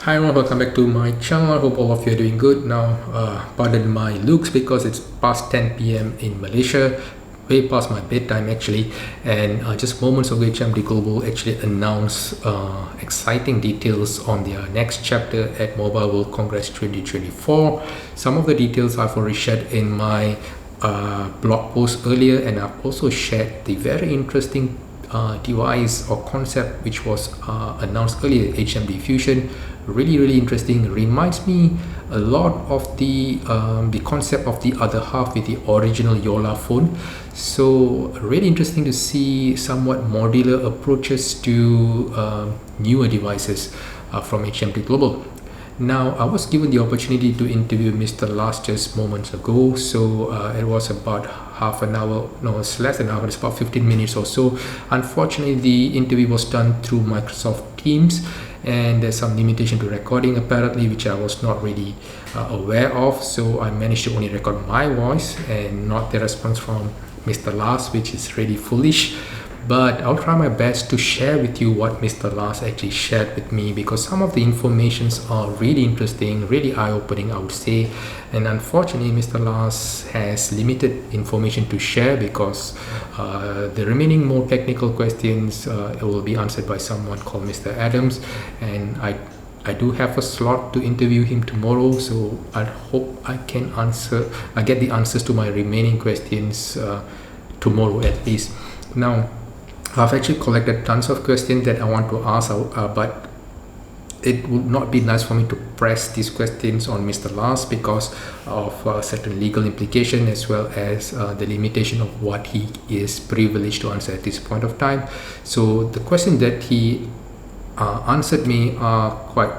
Hi everyone, welcome back to my channel. I hope all of you are doing good. Now, pardon my looks because it's past 10 p.m. in Malaysia, way past my bedtime actually, and just moments ago HMD Global actually announced exciting details on their next chapter at Mobile World Congress 2024. Some of the details I've already shared in my blog post earlier, and I've also shared the very interesting device or concept which was announced earlier, HMD Fusion. Really interesting. Reminds me a lot of the concept of the other half with the original Yola phone. So really interesting to see somewhat modular approaches to newer devices from HMD Global. Now, I was given the opportunity to interview Mr. Lars just moments ago, so it was about half an hour, no, it's less than an hour, it's about 15 minutes or so. Unfortunately, the interview was done through Microsoft Teams, and there's some limitation to recording apparently, which I was not really aware of, so I managed to only record my voice and not the response from Mr. Lars, which is really foolish. But I'll try my best to share with you what Mr. Lars actually shared with me, because some of the informations are really interesting, really eye-opening, I would say. And unfortunately, Mr. Lars has limited information to share because the remaining more technical questions will be answered by someone called Mr. Adams, and I do have a slot to interview him tomorrow, so I hope I can get the answers to my remaining questions tomorrow at least. Now, I've actually collected tons of questions that I want to ask, but it would not be nice for me to press these questions on Mr. Lars because of certain legal implication, as well as the limitation of what he is privileged to answer at this point of time. So the questions that he answered me are quite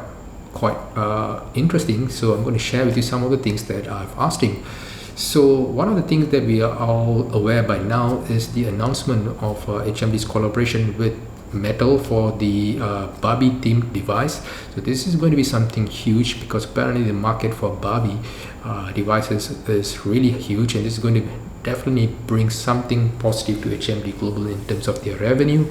interesting, so I'm going to share with you some of the things that I've asked him. So one of the things that we are all aware by now is the announcement of HMD's collaboration with Metal for the Barbie themed device. So this is going to be something huge because apparently the market for Barbie devices is really huge, and this is going to definitely bring something positive to HMD Global in terms of their revenue.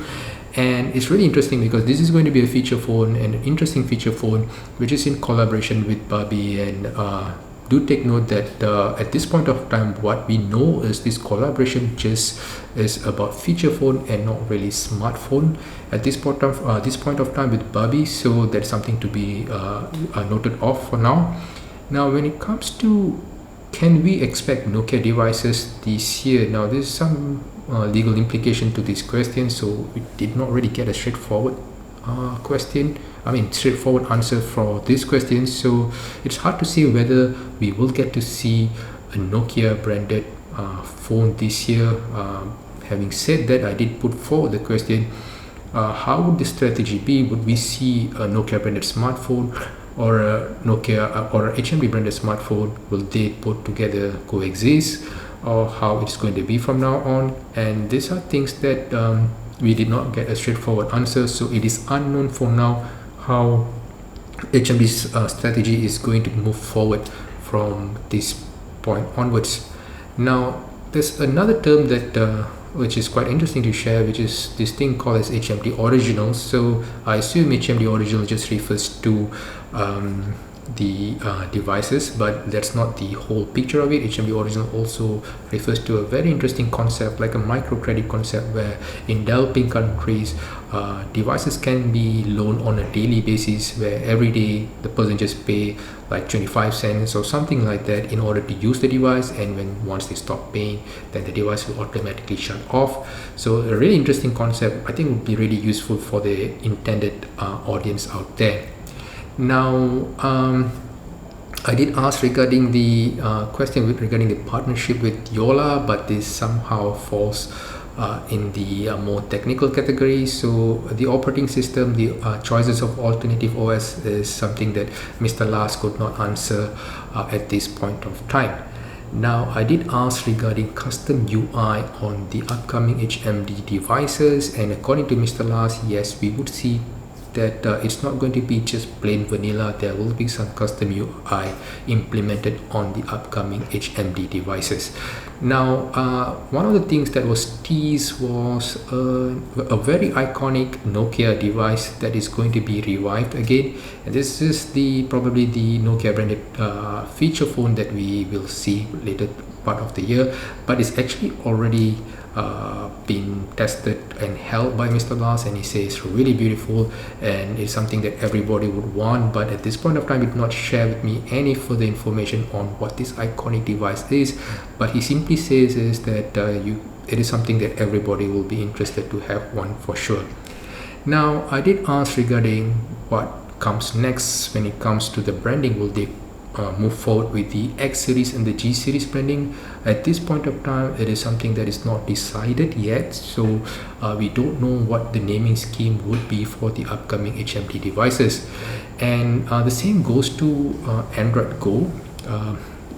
And it's really interesting because this is going to be a feature phone, and an interesting feature phone which is in collaboration with Barbie. And do take note that at this point of time, what we know is this collaboration just is about feature phone and not really smartphone at this point of time with Barbie. So that's something to be noted of for now. Now, when it comes to can we expect Nokia devices this year, now there's some legal implication to this question, so we did not really get a straightforward straightforward answer for this question. So it's hard to say whether we will get to see a Nokia branded phone this year. Having said that, I did put forward the question, how would the strategy be? Would we see a Nokia branded smartphone or a Nokia or a HMD branded smartphone? Will they put together coexist, or how it's going to be from now on? And these are things that we did not get a straightforward answer, so it is unknown for now how HMD's strategy is going to move forward from this point onwards. Now, there's another term that which is quite interesting to share, which is this thing called as HMD Original. So I assume HMD Original just refers to the devices, but that's not the whole picture of it. HMD Original also refers to a very interesting concept, like a microcredit concept, where in developing countries devices can be loaned on a daily basis, where every day the person just pay like 25 cents or something like that in order to use the device, and once they stop paying, then the device will automatically shut off. So a really interesting concept. I think would be really useful for the intended audience out there. Now, I did ask regarding the question regarding the partnership with Yola, but this somehow falls in the more technical category. So the operating system, the choices of alternative OS is something that Mr. Lars could not answer at this point of time. Now, I did ask regarding custom UI on the upcoming HMD devices, and according to Mr. Lars, yes, we would see that it's not going to be just plain vanilla. There will be some custom UI implemented on the upcoming HMD devices. Now, one of the things that was teased was a very iconic Nokia device that is going to be revived again. And this is probably the Nokia branded feature phone that we will see later part of the year, but it's actually already been tested and held by Mr. Lars, and he says really beautiful and it's something that everybody would want. But at this point of time, he did not share with me any further information on what this iconic device is, but he simply says is that it is something that everybody will be interested to have one for sure. Now, I did ask regarding what comes next when it comes to the branding. Will they move forward with the X series and the G series branding? At this point of time, it is something that is not decided yet, so we don't know what the naming scheme would be for the upcoming HMD devices. And the same goes to Android Go.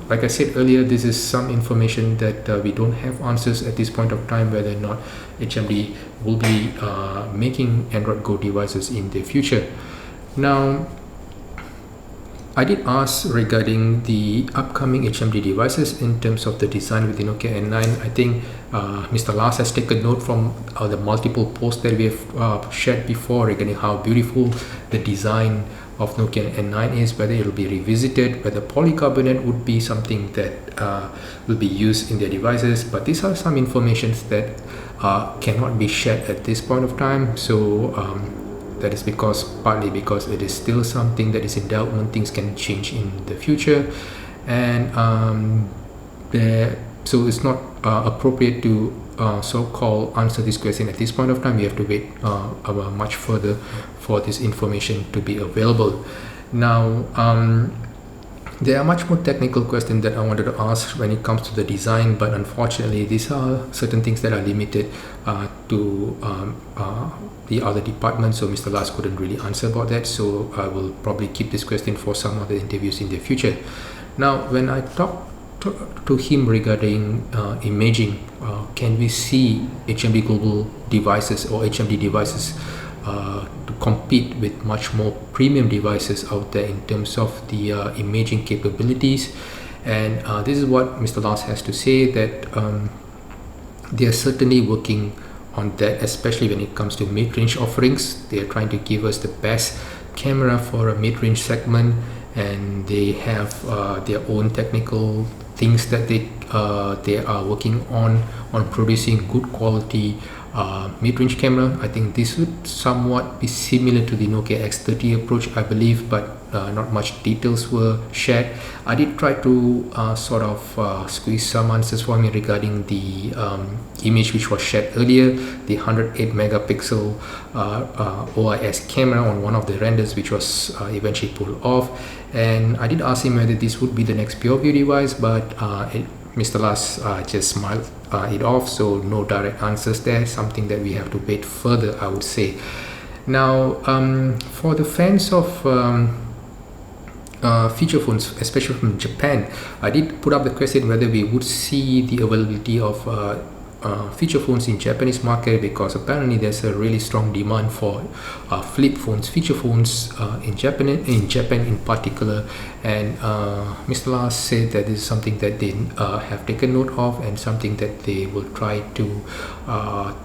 Like I said earlier, this is some information that we don't have answers at this point of time, whether or not HMD will be making Android Go devices in the future. Now, I did ask regarding the upcoming HMD devices in terms of the design with the Nokia N9. I think Mr. Lars has taken note from the multiple posts that we have shared before regarding how beautiful the design of Nokia N9 is, whether it will be revisited, whether polycarbonate would be something that will be used in their devices. But these are some informations that cannot be shared at this point of time. So that is partly because it is still something that is in development. Things can change in the future, and so it's not appropriate to so-called answer this question at this point of time. We have to wait much further for this information to be available. Now, there are much more technical questions that I wanted to ask when it comes to the design, but unfortunately these are certain things that are limited to the other departments, so Mr. Lars couldn't really answer about that, so I will probably keep this question for some other interviews in the future. Now, when I talked to him regarding imaging, can we see HMD Global devices or HMD devices to compete with much more premium devices out there in terms of the imaging capabilities? And this is what Mr. Lars has to say, that they are certainly working on that, especially when it comes to mid-range offerings. They are trying to give us the best camera for a mid-range segment, and they have their own technical things that they are working on producing good quality mid-range camera. I think this would somewhat be similar to the Nokia X30 approach, I believe, but not much details were shared. I did try to sort of squeeze some answers for me regarding the image which was shared earlier, the 108 megapixel OIS camera on one of the renders, which was eventually pulled off. And I did ask him whether this would be the next PureView device, but Mr. Lars just smiled it off, so no direct answers there, something that we have to wait further, I would say. Now, for the fans of feature phones, especially from Japan, I did put up the question whether we would see the availability of feature phones in Japanese market, because apparently there's a really strong demand for flip phones, feature phones in Japan in particular. And Mr. Lars said that this is something that they have taken note of, and something that they will try to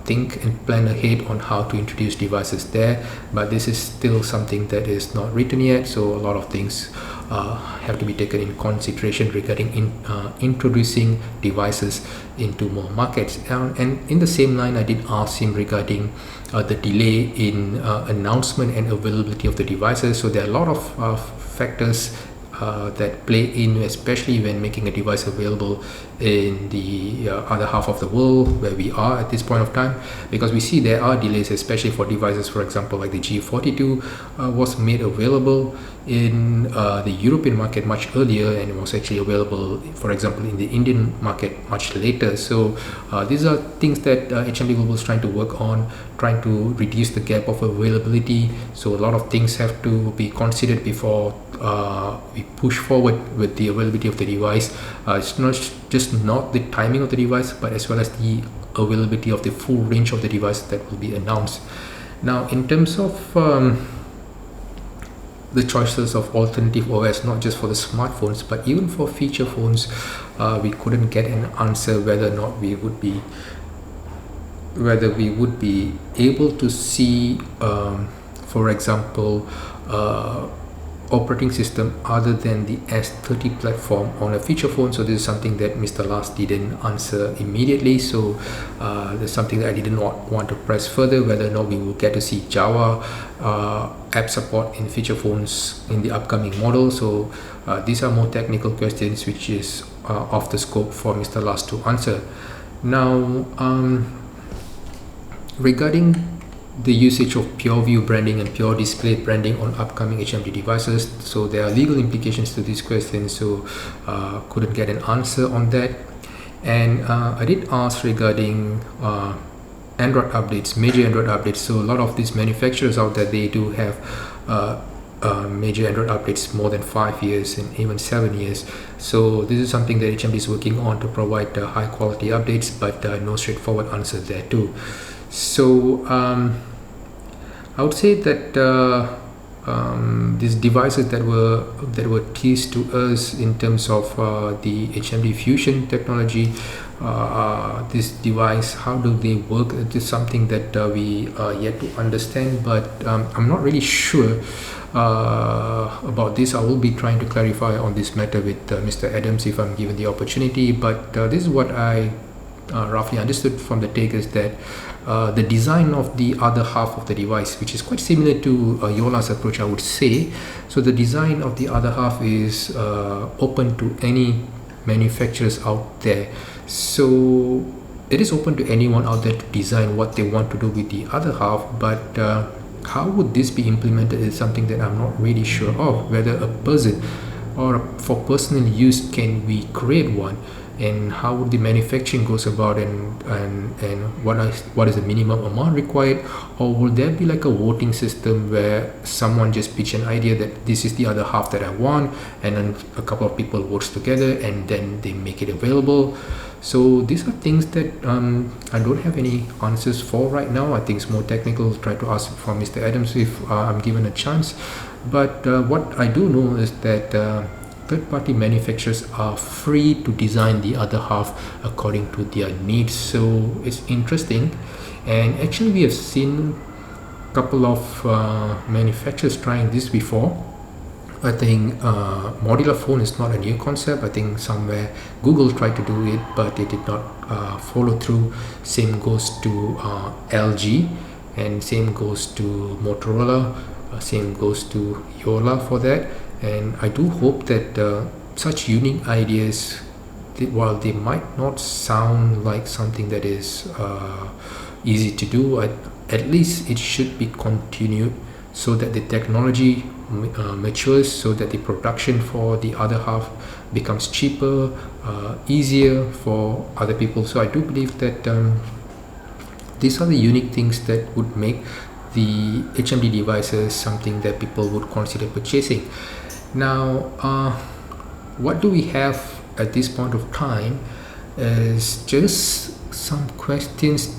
think and plan ahead on how to introduce devices there. But this is still something that is not written yet, so a lot of things have to be taken in consideration regarding introducing devices into more markets. And in the same line, I did ask him regarding the delay in announcement and availability of the devices. So there are a lot of factors that play in, especially when making a device available in the other half of the world where we are at this point of time, because we see there are delays, especially for devices, for example, like the G42 was made available in the European market much earlier, and it was actually available, for example, in the Indian market much later. So these are things that HMD Global is trying to work on, trying to reduce the gap of availability. So a lot of things have to be considered before we push forward with the availability of the device. It's not the timing of the device, but as well as the availability of the full range of the device that will be announced. Now, in terms of the choices of alternative OS, not just for the smartphones but even for feature phones. We couldn't get an answer whether or not we would be able to see, for example, operating system other than the S30 platform on a feature phone. So this is something that Mr. Lars didn't answer immediately, so there's something that I didn't want to press further, whether or not we will get to see Java app support in feature phones in the upcoming model. So these are more technical questions which is off the scope for Mr. Lars to answer. Now, regarding the usage of pure view branding and pure display branding on upcoming HMD devices, so there are legal implications to this question, so couldn't get an answer on that. And I did ask regarding Android updates, major Android updates. So a lot of these manufacturers out there, they do have major Android updates more than 5 years and even 7 years. So this is something that HMD is working on to provide high quality updates, but no straightforward answer there too. So I would say that these devices that were teased to us in terms of the HMD Fusion technology, this device, how do they work? It is something that we are yet to understand, but I'm not really sure about this. I will be trying to clarify on this matter with Mr. Adams if I'm given the opportunity, but this is what I roughly understood from the take, is that the design of the other half of the device, which is quite similar to Yola's approach, I would say. So the design of the other half is open to any manufacturers out there. So it is open to anyone out there to design what they want to do with the other half, but how would this be implemented is something that I'm not really sure of. Whether a person or for personal use, can we create one, and how would the manufacturing goes about, and what is the minimum amount required, or will there be like a voting system where someone just pitch an idea that this is the other half that I want, and then a couple of people votes together and then they make it available. So these are things that I don't have any answers for right now. I think it's more technical. Try to ask from Mr. Adams if I'm given a chance. But what I do know is that third-party manufacturers are free to design the other half according to their needs. So it's interesting, and actually we have seen a couple of manufacturers trying this before. I think modular phone is not a new concept. I think somewhere Google tried to do it, but it did not follow through. Same goes to LG, and same goes to Motorola, same goes to Yola for that. And I do hope that such unique ideas, while they might not sound like something that is easy to do, at least it should be continued so that the technology matures, so that the production for the other half becomes cheaper, easier for other people. So I do believe that these are the unique things that would make the HMD devices something that people would consider purchasing. Now, what do we have at this point of time is just some questions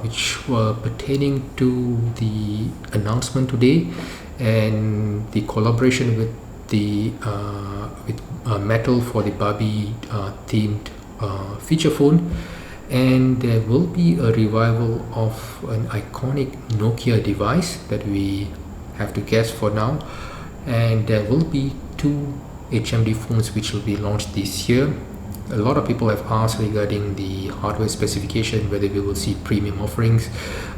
which were pertaining to the announcement today and the collaboration with the Metal for the Barbie themed feature phone. And there will be a revival of an iconic Nokia device that we have to guess for now. And there will be 2 HMD phones which will be launched this year. A lot of people have asked regarding the hardware specification, whether we will see premium offerings.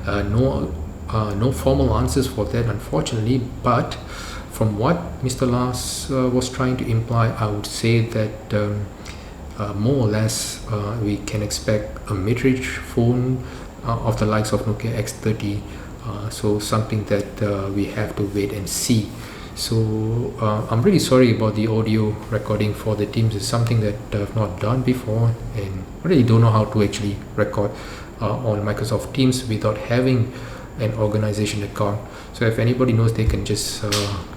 No formal answers for that, unfortunately, but from what Mr. Lars was trying to imply, I would say that more or less we can expect a mid-range phone of the likes of Nokia X30, so something that we have to wait and see. So I'm really sorry about the audio recording for the Teams. It's something that I've not done before, and I really don't know how to actually record on Microsoft Teams without having an organization account. So if anybody knows, they can just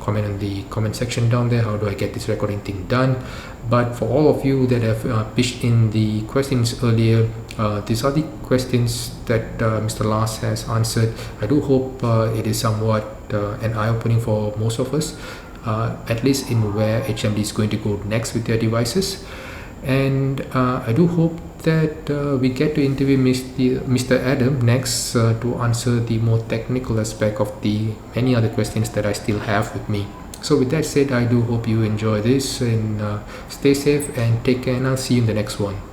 comment in the comment section down there, how do I get this recording thing done. But for all of you that have pitched in the questions earlier, these are the questions that Mr. Lars has answered. I do hope it is somewhat an eye-opening for most of us, at least in where HMD is going to go next with their devices. And I do hope that we get to interview Mr. Adam next to answer the more technical aspect of the many other questions that I still have with me. So with that said, I do hope you enjoy this, and stay safe and take care, and I'll see you in the next one.